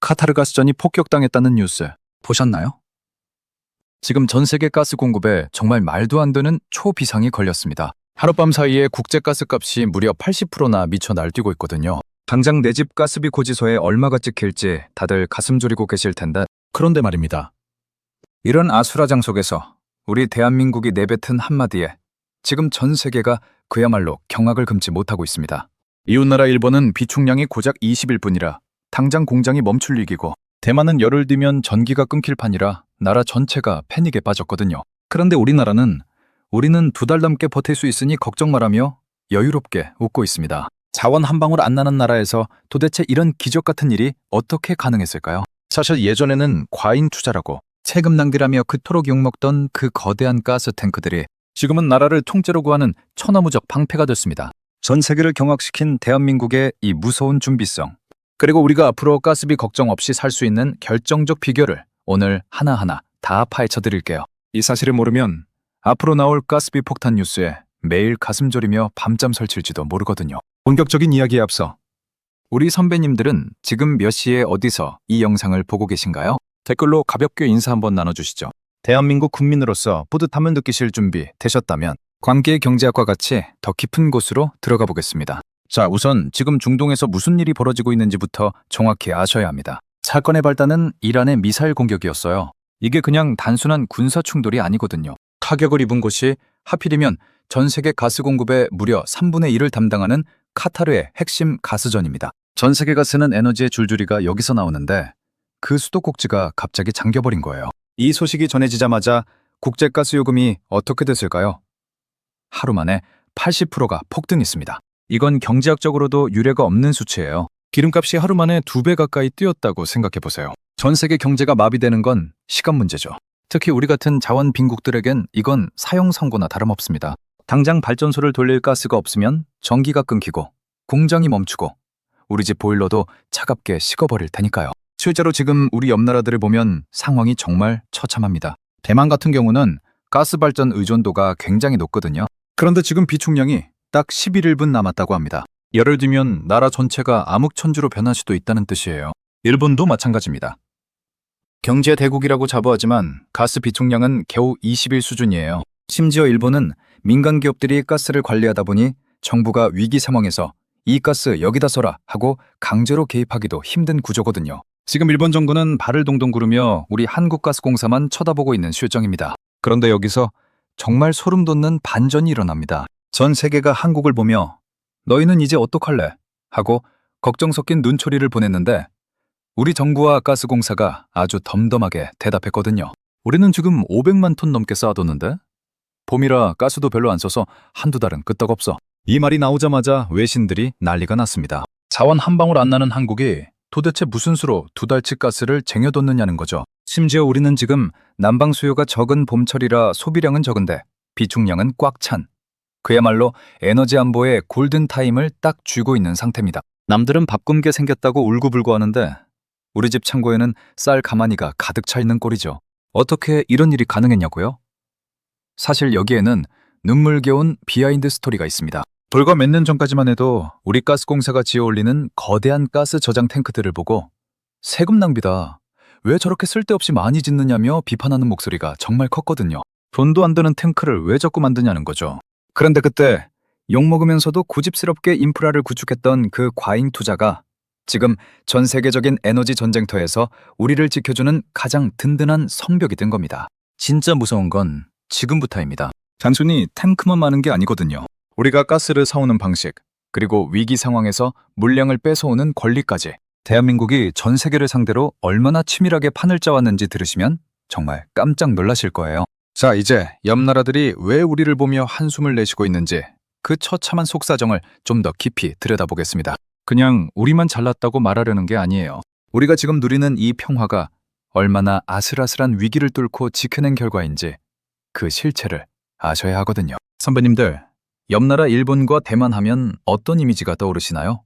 카타르 가스전이 폭격당했다는 뉴스 보셨나요? 지금 전 세계 가스 공급에 정말 말도 안 되는 초비상이 걸렸습니다. 하룻밤 사이에 국제 가스값이 무려 80%나 미쳐 날뛰고 있거든요. 당장 내 집 가스비 고지서에 얼마가 찍힐지 다들 가슴 졸이고 계실 텐데, 그런데 말입니다. 이런 아수라장 속에서 우리 대한민국이 내뱉은 한마디에 지금 전 세계가 그야말로 경악을 금치 못하고 있습니다. 이웃나라 일본은 비축량이 고작 20일뿐이라 당장 공장이 멈출 위기고, 대만은 열흘 뒤면 전기가 끊길 판이라 나라 전체가 패닉에 빠졌거든요. 그런데 우리는 2달 넘게 버틸 수 있으니 걱정 말하며 여유롭게 웃고 있습니다. 자원 한 방울 안 나는 나라에서 도대체 이런 기적 같은 일이 어떻게 가능했을까요? 사실 예전에는 과잉 투자라고 세금 낭비라며 그토록 욕먹던 그 거대한 가스 탱크들이 지금은 나라를 통째로 구하는 천하무적 방패가 됐습니다. 전 세계를 경악시킨 대한민국의 이 무서운 준비성, 그리고 우리가 앞으로 가스비 걱정 없이 살 수 있는 결정적 비결을 오늘 하나하나 다 파헤쳐 드릴게요. 이 사실을 모르면 앞으로 나올 가스비 폭탄 뉴스에 매일 가슴 졸이며 밤잠 설칠지도 모르거든요. 본격적인 이야기에 앞서 우리 선배님들은 지금 몇 시에 어디서 이 영상을 보고 계신가요? 댓글로 가볍게 인사 한번 나눠주시죠. 대한민국 국민으로서 뿌듯함을 느끼실 준비 되셨다면 관계 경제학과 같이 더 깊은 곳으로 들어가 보겠습니다. 자, 우선 지금 중동에서 무슨 일이 벌어지고 있는지부터 정확히 아셔야 합니다. 사건의 발단은 이란의 미사일 공격이었어요. 이게 그냥 단순한 군사 충돌이 아니거든요. 타격을 입은 곳이 하필이면 전 세계 가스 공급의 무려 3분의 1을 담당하는 카타르의 핵심 가스전입니다. 전 세계가 쓰는 에너지의 줄줄이가 여기서 나오는데 그 수도꼭지가 갑자기 잠겨버린 거예요. 이 소식이 전해지자마자 국제가스 요금이 어떻게 됐을까요? 하루 만에 80%가 폭등했습니다. 이건 경제학적으로도 유례가 없는 수치예요. 기름값이 하루 만에 2배 가까이 뛰었다고 생각해보세요. 전 세계 경제가 마비되는 건 시간 문제죠. 특히 우리 같은 자원 빈국들에겐 이건 사형 선고나 다름없습니다. 당장 발전소를 돌릴 가스가 없으면 전기가 끊기고 공장이 멈추고 우리 집 보일러도 차갑게 식어버릴 테니까요. 실제로 지금 우리 옆 나라들을 보면 상황이 정말 처참합니다. 대만 같은 경우는 가스 발전 의존도가 굉장히 높거든요. 그런데 지금 비축량이 딱 11일분 남았다고 합니다. 열흘 뒤면 나라 전체가 암흑천주로 변할 수도 있다는 뜻이에요. 일본도 마찬가지입니다. 경제 대국이라고 자부하지만 가스 비축량은 겨우 20일 수준이에요. 심지어 일본은 민간 기업들이 가스를 관리하다 보니 정부가 위기 상황에서 이 가스 여기다 써라 하고 강제로 개입하기도 힘든 구조거든요. 지금 일본 정부는 발을 동동 구르며 우리 한국가스공사만 쳐다보고 있는 실정입니다. 그런데 여기서 정말 소름 돋는 반전이 일어납니다. 전 세계가 한국을 보며 너희는 이제 어떡할래? 하고 걱정 섞인 눈초리를 보냈는데 우리 정부와 가스공사가 아주 덤덤하게 대답했거든요. 우리는 지금 500만 톤 넘게 쌓아뒀는데? 봄이라 가스도 별로 안 써서 한두 달은 끄떡없어. 이 말이 나오자마자 외신들이 난리가 났습니다. 자원 한 방울 안 나는 한국이 도대체 무슨 수로 2달치 가스를 쟁여뒀느냐는 거죠. 심지어 우리는 지금 난방 수요가 적은 봄철이라 소비량은 적은데 비축량은 꽉 찬, 그야말로 에너지 안보의 골든타임을 딱 쥐고 있는 상태입니다. 남들은 밥 굶게 생겼다고 울고불고 하는데 우리 집 창고에는 쌀 가마니가 가득 차 있는 꼴이죠. 어떻게 이런 일이 가능했냐고요? 사실 여기에는 눈물겨운 비하인드 스토리가 있습니다. 불과 몇 년 전까지만 해도 우리 가스공사가 지어올리는 거대한 가스 저장 탱크들을 보고 세금 낭비다, 왜 저렇게 쓸데없이 많이 짓느냐며 비판하는 목소리가 정말 컸거든요. 돈도 안 드는 탱크를 왜 자꾸 만드냐는 거죠. 그런데 그때 욕먹으면서도 고집스럽게 인프라를 구축했던 그 과잉 투자가 지금 전 세계적인 에너지 전쟁터에서 우리를 지켜주는 가장 든든한 성벽이 된 겁니다. 진짜 무서운 건 지금부터입니다. 단순히 탱크만 많은 게 아니거든요. 우리가 가스를 사오는 방식, 그리고 위기 상황에서 물량을 뺏어오는 권리까지 대한민국이 전 세계를 상대로 얼마나 치밀하게 판을 짜왔는지 들으시면 정말 깜짝 놀라실 거예요. 자, 이제 옆 나라들이 왜 우리를 보며 한숨을 내쉬고 있는지 그 처참한 속사정을 좀 더 깊이 들여다보겠습니다. 그냥 우리만 잘났다고 말하려는 게 아니에요. 우리가 지금 누리는 이 평화가 얼마나 아슬아슬한 위기를 뚫고 지켜낸 결과인지 그 실체를 아셔야 하거든요. 선배님들, 옆나라 일본과 대만 하면 어떤 이미지가 떠오르시나요?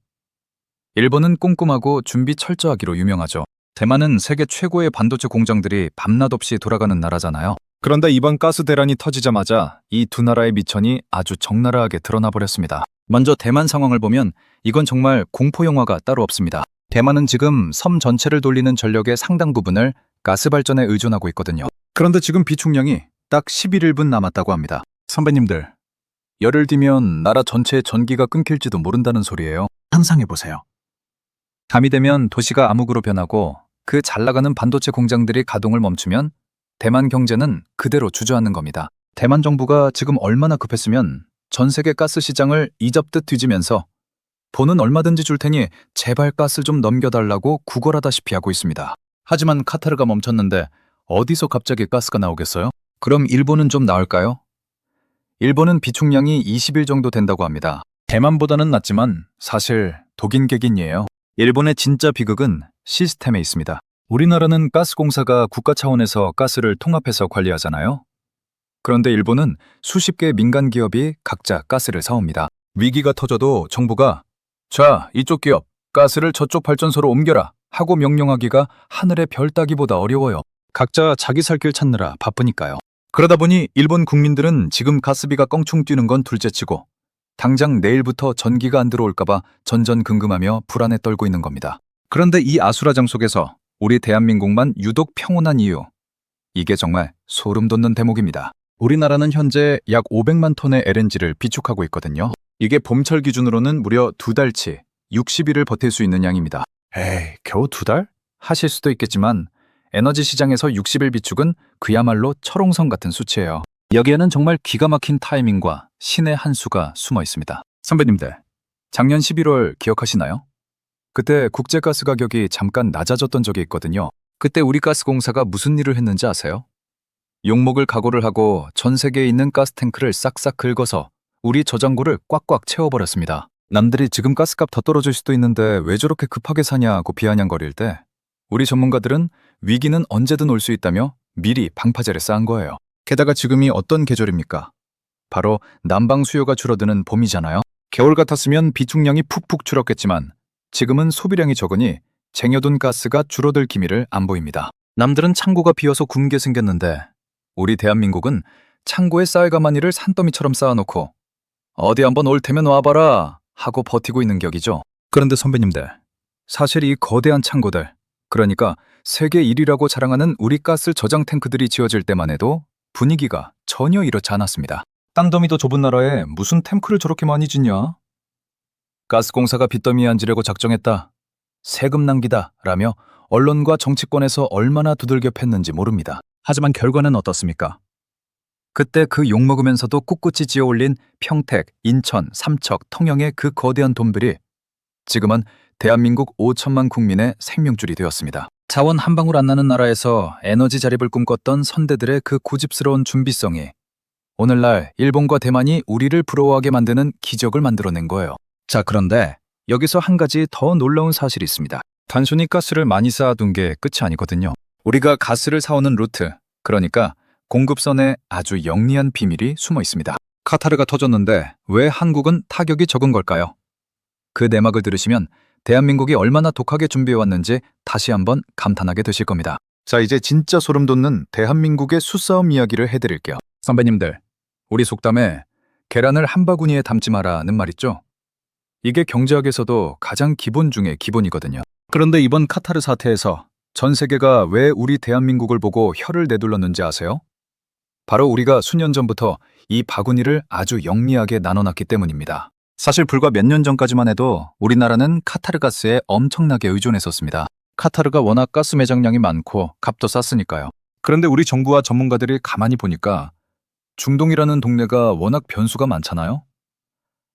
일본은 꼼꼼하고 준비 철저하기로 유명하죠. 대만은 세계 최고의 반도체 공장들이 밤낮 없이 돌아가는 나라잖아요. 그런데 이번 가스 대란이 터지자마자 이 두 나라의 미천이 아주 적나라하게 드러나 버렸습니다. 먼저 대만 상황을 보면 이건 정말 공포 영화가 따로 없습니다. 대만은 지금 섬 전체를 돌리는 전력의 상당 부분을 가스 발전에 의존하고 있거든요. 그런데 지금 비축량이 딱 11분 남았다고 합니다. 선배님들, 열흘 뒤면 나라 전체의 전기가 끊길지도 모른다는 소리예요. 상상해보세요. 밤이 되면 도시가 암흑으로 변하고 그 잘 나가는 반도체 공장들이 가동을 멈추면 대만 경제는 그대로 주저앉는 겁니다. 대만 정부가 지금 얼마나 급했으면 전 세계 가스 시장을 이잡듯 뒤지면서 돈은 얼마든지 줄 테니 제발 가스 좀 넘겨달라고 구걸하다시피 하고 있습니다. 하지만 카타르가 멈췄는데 어디서 갑자기 가스가 나오겠어요? 그럼 일본은 좀 나을까요? 일본은 비축량이 20일 정도 된다고 합니다. 대만보다는 낫지만 사실 독인객인이에요. 일본의 진짜 비극은 시스템에 있습니다. 우리나라는 가스공사가 국가 차원에서 가스를 통합해서 관리하잖아요. 그런데 일본은 수십 개의 민간 기업이 각자 가스를 사옵니다. 위기가 터져도 정부가 자, 이쪽 기업 가스를 저쪽 발전소로 옮겨라 하고 명령하기가 하늘의 별 따기보다 어려워요. 각자 자기 살 길 찾느라 바쁘니까요. 그러다 보니 일본 국민들은 지금 가스비가 껑충 뛰는 건 둘째치고 당장 내일부터 전기가 안 들어올까봐 전전긍긍하며 불안에 떨고 있는 겁니다. 그런데 이 아수라장 속에서 우리 대한민국만 유독 평온한 이유, 이게 정말 소름 돋는 대목입니다. 우리나라는 현재 약 500만 톤의 LNG를 비축하고 있거든요. 이게 봄철 기준으로는 무려 2달치 60일을 버틸 수 있는 양입니다. 에이, 겨우 2달? 하실 수도 있겠지만 에너지 시장에서 60일 비축은 그야말로 철옹성 같은 수치예요. 여기에는 정말 기가 막힌 타이밍과 신의 한 수가 숨어 있습니다. 선배님들, 작년 11월 기억하시나요? 그때 국제가스 가격이 잠깐 낮아졌던 적이 있거든요. 그때 우리 가스공사가 무슨 일을 했는지 아세요? 욕먹을 각오를 하고 전 세계에 있는 가스탱크를 싹싹 긁어서 우리 저장고를 꽉꽉 채워버렸습니다. 남들이 지금 가스값 더 떨어질 수도 있는데 왜 저렇게 급하게 사냐고 비아냥거릴 때 우리 전문가들은 위기는 언제든 올 수 있다며 미리 방파제를 쌓은 거예요. 게다가 지금이 어떤 계절입니까? 바로 난방 수요가 줄어드는 봄이잖아요. 겨울 같았으면 비축량이 푹푹 줄었겠지만 지금은 소비량이 적으니 쟁여둔 가스가 줄어들 기미를 안 보입니다. 남들은 창고가 비어서 굶게 생겼는데 우리 대한민국은 창고에 쌀가마니를 산더미처럼 쌓아놓고 어디 한번 올 테면 와봐라 하고 버티고 있는 격이죠. 그런데 선배님들, 사실 이 거대한 창고들, 그러니까 세계 1위라고 자랑하는 우리 가스 저장 탱크들이 지어질 때만 해도 분위기가 전혀 이렇지 않았습니다. 땅더미도 좁은 나라에 무슨 탱크를 저렇게 많이 짓냐? 가스공사가 빚더미에 앉으려고 작정했다. 세금 낭비다 라며 언론과 정치권에서 얼마나 두들겨 팼는지 모릅니다. 하지만 결과는 어떻습니까? 그때 그 욕먹으면서도 꿋꿋이 지어올린 평택, 인천, 삼척, 통영의 그 거대한 돔들이 지금은 대한민국 5천만 국민의 생명줄이 되었습니다. 자원 한 방울 안 나는 나라에서 에너지 자립을 꿈꿨던 선대들의 그 고집스러운 준비성이 오늘날 일본과 대만이 우리를 부러워하게 만드는 기적을 만들어낸 거예요. 자, 그런데 여기서 한 가지 더 놀라운 사실이 있습니다. 단순히 가스를 많이 쌓아둔 게 끝이 아니거든요. 우리가 가스를 사오는 루트, 그러니까 공급선에 아주 영리한 비밀이 숨어 있습니다. 카타르가 터졌는데 왜 한국은 타격이 적은 걸까요? 그 내막을 들으시면 대한민국이 얼마나 독하게 준비해왔는지 다시 한번 감탄하게 되실 겁니다. 자, 이제 진짜 소름 돋는 대한민국의 수싸움 이야기를 해드릴게요. 선배님들, 우리 속담에 계란을 한 바구니에 담지 마라는 말 있죠? 이게 경제학에서도 가장 기본 중에 기본이거든요. 그런데 이번 카타르 사태에서 전 세계가 왜 우리 대한민국을 보고 혀를 내둘렀는지 아세요? 바로 우리가 수년 전부터 이 바구니를 아주 영리하게 나눠놨기 때문입니다. 사실 불과 몇 년 전까지만 해도 우리나라는 카타르 가스에 엄청나게 의존했었습니다. 카타르가 워낙 가스 매장량이 많고 값도 쌌으니까요. 그런데 우리 정부와 전문가들이 가만히 보니까 중동이라는 동네가 워낙 변수가 많잖아요.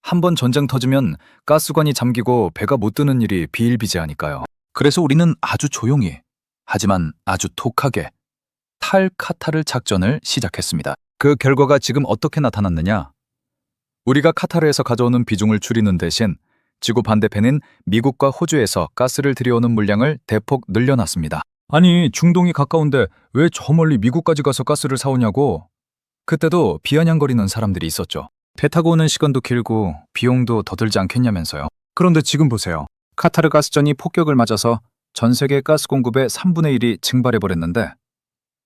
한번 전쟁 터지면 가스관이 잠기고 배가 못 뜨는 일이 비일비재하니까요. 그래서 우리는 아주 조용히, 하지만 아주 독하게 탈카타르 작전을 시작했습니다. 그 결과가 지금 어떻게 나타났느냐? 우리가 카타르에서 가져오는 비중을 줄이는 대신 지구 반대편인 미국과 호주에서 가스를 들여오는 물량을 대폭 늘려놨습니다. 아니, 중동이 가까운데 왜 저 멀리 미국까지 가서 가스를 사오냐고. 그때도 비아냥거리는 사람들이 있었죠. 배 타고 오는 시간도 길고 비용도 더 들지 않겠냐면서요. 그런데 지금 보세요. 카타르 가스전이 폭격을 맞아서 전 세계 가스 공급의 3분의 1이 증발해버렸는데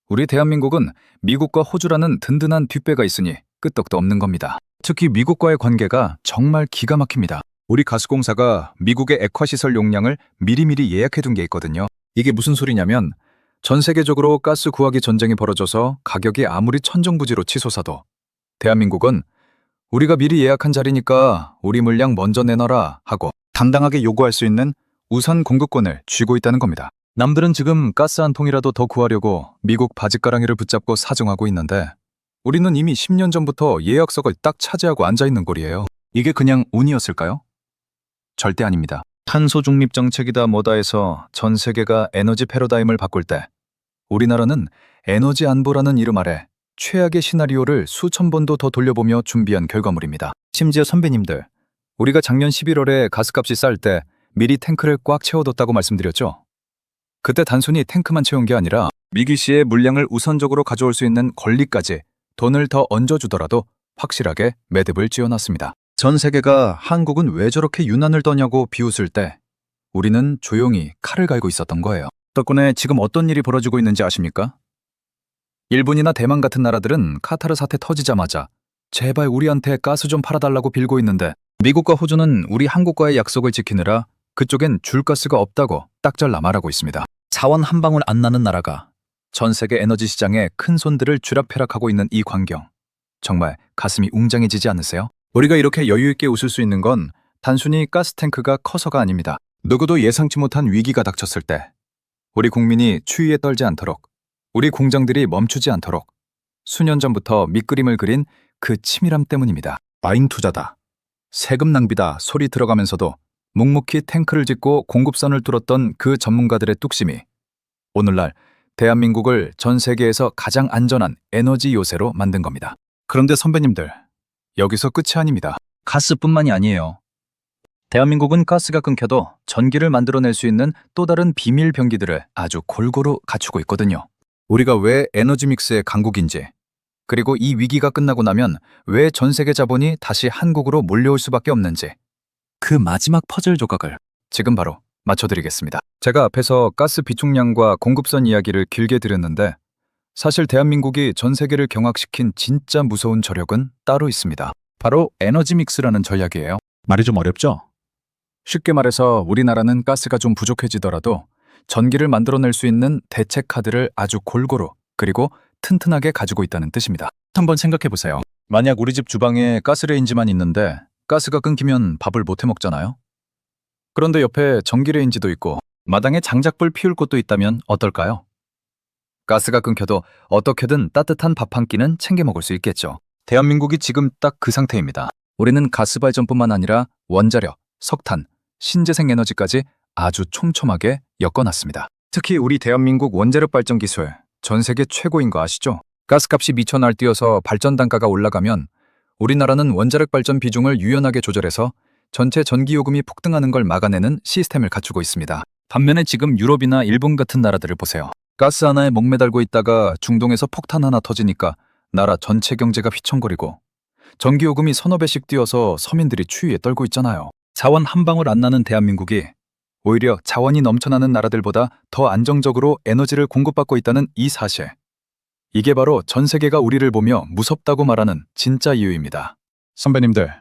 우리 대한민국은 미국과 호주라는 든든한 뒷배가 있으니 끄떡도 없는 겁니다. 특히 미국과의 관계가 정말 기가 막힙니다. 우리 가스공사가 미국의 액화시설 용량을 미리미리 예약해둔 게 있거든요. 이게 무슨 소리냐면 전 세계적으로 가스 구하기 전쟁이 벌어져서 가격이 아무리 천정부지로 치솟아도 대한민국은 우리가 미리 예약한 자리니까 우리 물량 먼저 내놔라 하고 당당하게 요구할 수 있는 우선 공급권을 쥐고 있다는 겁니다. 남들은 지금 가스 한 통이라도 더 구하려고 미국 바짓가랑이를 붙잡고 사정하고 있는데 우리는 이미 10년 전부터 예약석을 딱 차지하고 앉아있는 꼴이에요. 이게 그냥 운이었을까요? 절대 아닙니다. 탄소 중립 정책이다 뭐다 해서 전 세계가 에너지 패러다임을 바꿀 때 우리나라는 에너지 안보라는 이름 아래 최악의 시나리오를 수천 번도 더 돌려보며 준비한 결과물입니다. 심지어 선배님들, 우리가 작년 11월에 가스값이 쌀 때 미리 탱크를 꽉 채워뒀다고 말씀드렸죠? 그때 단순히 탱크만 채운 게 아니라 미기 씨의 물량을 우선적으로 가져올 수 있는 권리까지 돈을 더 얹어주더라도 확실하게 매듭을 지어놨습니다. 전 세계가 한국은 왜 저렇게 유난을 떠냐고 비웃을 때 우리는 조용히 칼을 갈고 있었던 거예요. 덕분에 지금 어떤 일이 벌어지고 있는지 아십니까? 일본이나 대만 같은 나라들은 카타르 사태 터지자마자 제발 우리한테 가스 좀 팔아달라고 빌고 있는데 미국과 호주는 우리 한국과의 약속을 지키느라 그쪽엔 줄 가스가 없다고 딱잘라 말하고 있습니다. 자원 한 방울 안 나는 나라가 전 세계 에너지 시장에 큰 손들을 쥐락펴락하고 있는 이 광경. 정말 가슴이 웅장해지지 않으세요? 우리가 이렇게 여유 있게 웃을 수 있는 건 단순히 가스탱크가 커서가 아닙니다. 누구도 예상치 못한 위기가 닥쳤을 때 우리 국민이 추위에 떨지 않도록, 우리 공장들이 멈추지 않도록 수년 전부터 밑그림을 그린 그 치밀함 때문입니다. 마인 투자다, 세금 낭비다 소리 들어가면서도 묵묵히 탱크를 짓고 공급선을 뚫었던 그 전문가들의 뚝심이 오늘날 대한민국을 전 세계에서 가장 안전한 에너지 요새로 만든 겁니다. 그런데 선배님들, 여기서 끝이 아닙니다. 가스뿐만이 아니에요. 대한민국은 가스가 끊겨도 전기를 만들어낼 수 있는 또 다른 비밀 병기들을 아주 골고루 갖추고 있거든요. 우리가 왜 에너지 믹스의 강국인지, 그리고 이 위기가 끝나고 나면 왜 전 세계 자본이 다시 한국으로 몰려올 수밖에 없는지, 그 마지막 퍼즐 조각을 지금 바로 맞춰드리겠습니다. 제가 앞에서 가스 비축량과 공급선 이야기를 길게 드렸는데 사실 대한민국이 전 세계를 경악시킨 진짜 무서운 저력은 따로 있습니다. 바로 에너지 믹스라는 전략이에요. 말이 좀 어렵죠? 쉽게 말해서 우리나라는 가스가 좀 부족해지더라도 전기를 만들어낼 수 있는 대체 카드를 아주 골고루 그리고 튼튼하게 가지고 있다는 뜻입니다. 한번 생각해보세요. 만약 우리 집 주방에 가스레인지만 있는데 가스가 끊기면 밥을 못 해먹잖아요? 그런데 옆에 전기레인지도 있고 마당에 장작불 피울 곳도 있다면 어떨까요? 가스가 끊겨도 어떻게든 따뜻한 밥 한 끼는 챙겨 먹을 수 있겠죠. 대한민국이 지금 딱 그 상태입니다. 우리는 가스 발전뿐만 아니라 원자력, 석탄, 신재생 에너지까지 아주 촘촘하게 엮어놨습니다. 특히 우리 대한민국 원자력 발전 기술 전 세계 최고인 거 아시죠? 가스값이 미쳐 날뛰어서 발전 단가가 올라가면 우리나라는 원자력 발전 비중을 유연하게 조절해서 전체 전기요금이 폭등하는 걸 막아내는 시스템을 갖추고 있습니다. 반면에 지금 유럽이나 일본 같은 나라들을 보세요. 가스 하나에 목매달고 있다가 중동에서 폭탄 하나 터지니까 나라 전체 경제가 휘청거리고 전기요금이 서너 배씩 뛰어서 서민들이 추위에 떨고 있잖아요. 자원 한 방울 안 나는 대한민국이 오히려 자원이 넘쳐나는 나라들보다 더 안정적으로 에너지를 공급받고 있다는 이 사실. 이게 바로 전 세계가 우리를 보며 무섭다고 말하는 진짜 이유입니다. 선배님들,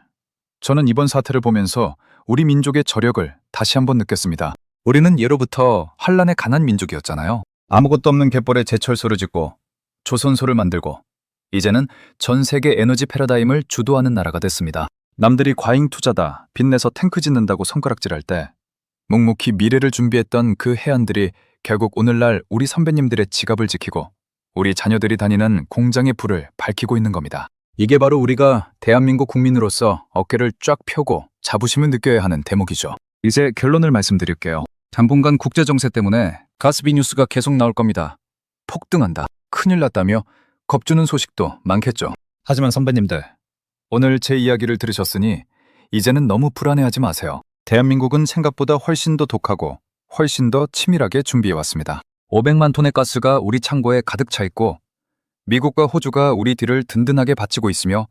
저는 이번 사태를 보면서 우리 민족의 저력을 다시 한번 느꼈습니다. 우리는 예로부터 환란에 강한 민족이었잖아요. 아무것도 없는 갯벌에 제철소를 짓고 조선소를 만들고 이제는 전 세계 에너지 패러다임을 주도하는 나라가 됐습니다. 남들이 과잉 투자다, 빚내서 탱크 짓는다고 손가락질할 때 묵묵히 미래를 준비했던 그 해안들이 결국 오늘날 우리 선배님들의 지갑을 지키고 우리 자녀들이 다니는 공장의 불을 밝히고 있는 겁니다. 이게 바로 우리가 대한민국 국민으로서 어깨를 쫙 펴고 자부심을 느껴야 하는 대목이죠. 이제 결론을 말씀드릴게요. 당분간 국제정세 때문에 가스비 뉴스가 계속 나올 겁니다. 폭등한다, 큰일 났다며 겁주는 소식도 많겠죠. 하지만 선배님들, 오늘 제 이야기를 들으셨으니 이제는 너무 불안해하지 마세요. 대한민국은 생각보다 훨씬 더 독하고 훨씬 더 치밀하게 준비해왔습니다. 500만 톤의 가스가 우리 창고에 가득 차 있고 미국과 호주가 우리 뒤를 든든하게 받치고 있으며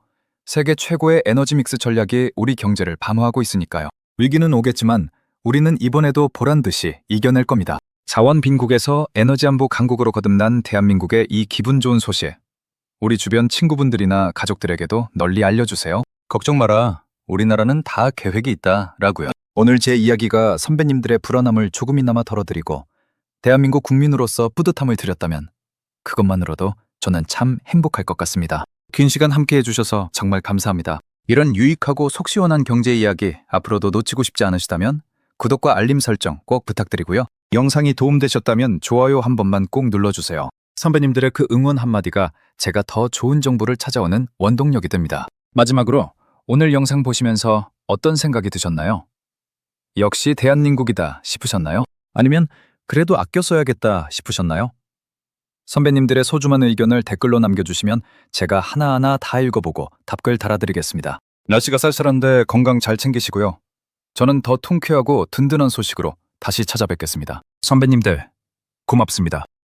세계 최고의 에너지 믹스 전략이 우리 경제를 방어하고 있으니까요. 위기는 오겠지만 우리는 이번에도 보란듯이 이겨낼 겁니다. 자원 빈국에서 에너지 안보 강국으로 거듭난 대한민국의 이 기분 좋은 소식, 우리 주변 친구분들이나 가족들에게도 널리 알려주세요. 걱정 마라. 우리나라는 다 계획이 있다라고요. 오늘 제 이야기가 선배님들의 불안함을 조금이나마 덜어드리고 대한민국 국민으로서 뿌듯함을 드렸다면 그것만으로도 저는 참 행복할 것 같습니다. 긴 시간 함께 해주셔서 정말 감사합니다. 이런 유익하고 속 시원한 경제 이야기 앞으로도 놓치고 싶지 않으시다면 구독과 알림 설정 꼭 부탁드리고요. 영상이 도움되셨다면 좋아요 한 번만 꼭 눌러주세요. 선배님들의 그 응원 한마디가 제가 더 좋은 정보를 찾아오는 원동력이 됩니다. 마지막으로 오늘 영상 보시면서 어떤 생각이 드셨나요? 역시 대한민국이다 싶으셨나요? 아니면 그래도 아껴 써야겠다 싶으셨나요? 선배님들의 소중한 의견을 댓글로 남겨주시면 제가 하나하나 다 읽어보고 답글 달아드리겠습니다. 날씨가 쌀쌀한데 건강 잘 챙기시고요. 저는 더 통쾌하고 든든한 소식으로 다시 찾아뵙겠습니다. 선배님들, 고맙습니다.